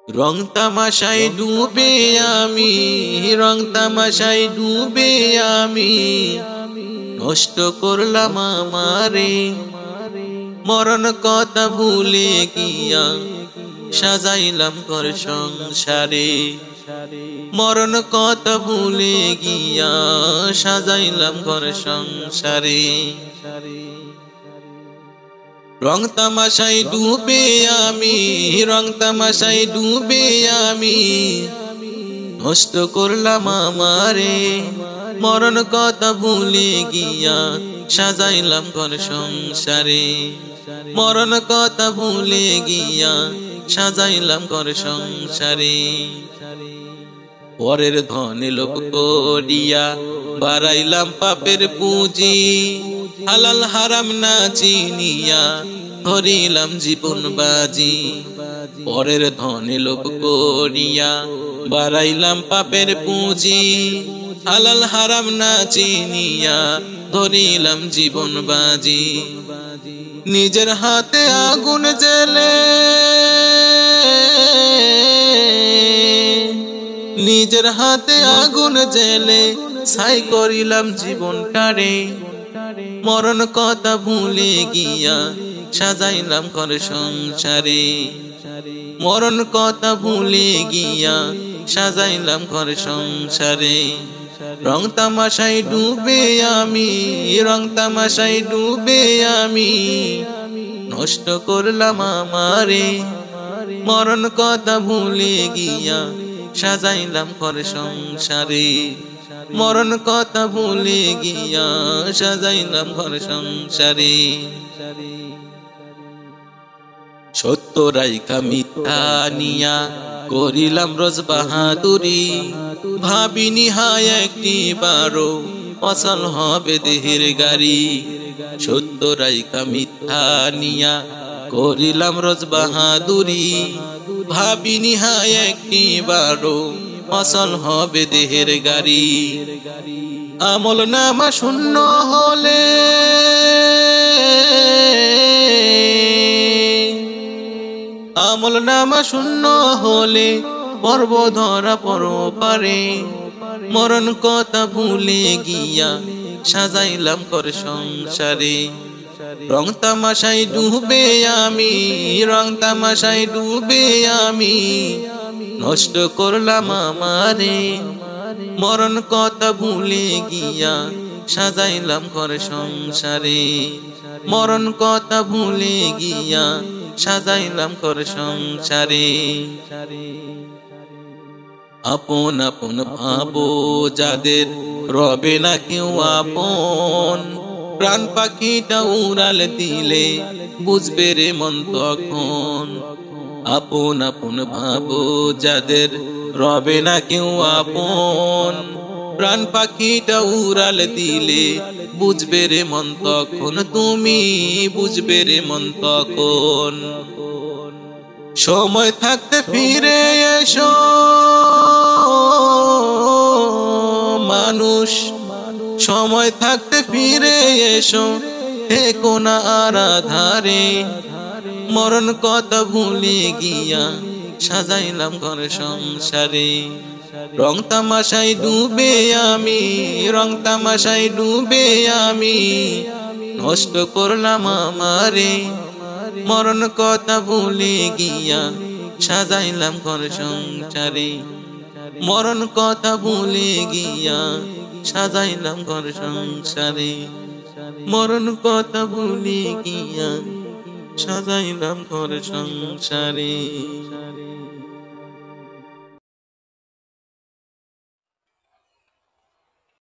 রং তামাশায় ডুবে আমি, রং তামাশায় ডুবে আমি, নষ্ট করলাম আমারে। মরণ কথা ভুলে গিয়া সাজাইলাম ঘর সংসারে। মরণ কথা ভুলে গিয়া সাজাইলাম ঘর সংসারে। রং তামাশায় ডুবে আমি, রং তামাশায় ডুবে আমি, নষ্ট করলাম আমারে। মরণ কথা ভুলে গিয়া সাজাইলাম ঘর সংসারে। মরণ কথা ভুলে গিয়া সাজাইলাম ঘর সংসারে। পরের ধনে লোভ করিয়া বাড়াইলাম পাপের পুঁজি, হালাল হারাম না চিনিয়া ধরিলাম জীবন বাজি। পরের ধনে লোভ করিয়া বাড়াইলাম পাপের পুঁজি, হালাল হারাম না চিনিয়া ধরিলাম জীবন বাজি। নিজের হাতে আগুন জ্বেলে, নিজের হাতে আগুন জ্বেলে ছাই করিলাম জীবনটারে। মরণ কথা ভুলে গিয়া সাজাইলাম ঘর সংসারে। মরণ কথা ভুলে গিয়া সাজাইলাম ঘর সংসারে। রং তামাশায় ডুবে আমি, রং তামাশায় ডুবে আমি, নষ্ট করলাম আমারে। মরণ কথা ভুলে গিয়া সাজাইলাম ঘর সংসারে। মরণ কথা ভুলে গিয়া সাজাইলাম ঘর সংসারে। সত্য রাইখা মিথ্যা নিয়া করিলাম রোজ বাহাদুরি, ভাবিনি হায় একটি বারো অচল হবে দেহের গাড়ি। সত্য রাইখা মিথ্যা নিয়া করিলাম রোজ বাহাদুরি, ভাবিনি হায় একটি বারো অচল হবে দেহের গাড়ি। আমল নামা শূন্য হলে, আমল নামা শূন্য হলে পর্ব ধরা পরপারে। মরণ কথা ভুলে গিয়া সাজাইলাম ঘর সংসারে। রং তামাশায় ডুবে আমি, রং তামাশায় ডুবে আমি, নষ্ট করলাম আমারে। মরণ কথা ভুলে গিয়া সাজাইলাম ঘর সংসারে। মরণ কথা ভুলে গিয়া সাজাইলাম ঘর সংসারে। আপন আপন ভাবো যাদের, রবে না কেউ আপন। প্রাণ পাখিটা উড়াল দিলে বুঝবে রে মন তখন। আপন আপন ভাবো যাদের, রবে না কেউ আপন। প্রাণ পাখিটা উড়াল দিলে বুঝবে রে মন তখন। তুমি বুঝবে রে মন তখন। সময় থাকতে ফিরে এসো মানুষ, সময় থাকতে ফিরে এসো থেকো না আর আধারে। মরণ কথা ভুলে গিয়া সাজাইলাম ঘর সংসারে। রং তামাশায় ডুবে আমি, রং তামাশায় ডুবে আমি, নষ্ট করলাম আমারে। মরণ কথা ভুলে গিয়া সাজাইলাম ঘর সংসারে। মরণ কথা ভুলে গিয়া সাজাইলাম ঘর সংসারে। মরণ কথা ভুলে গিয়া সাজাইলাম ঘর সংসারে।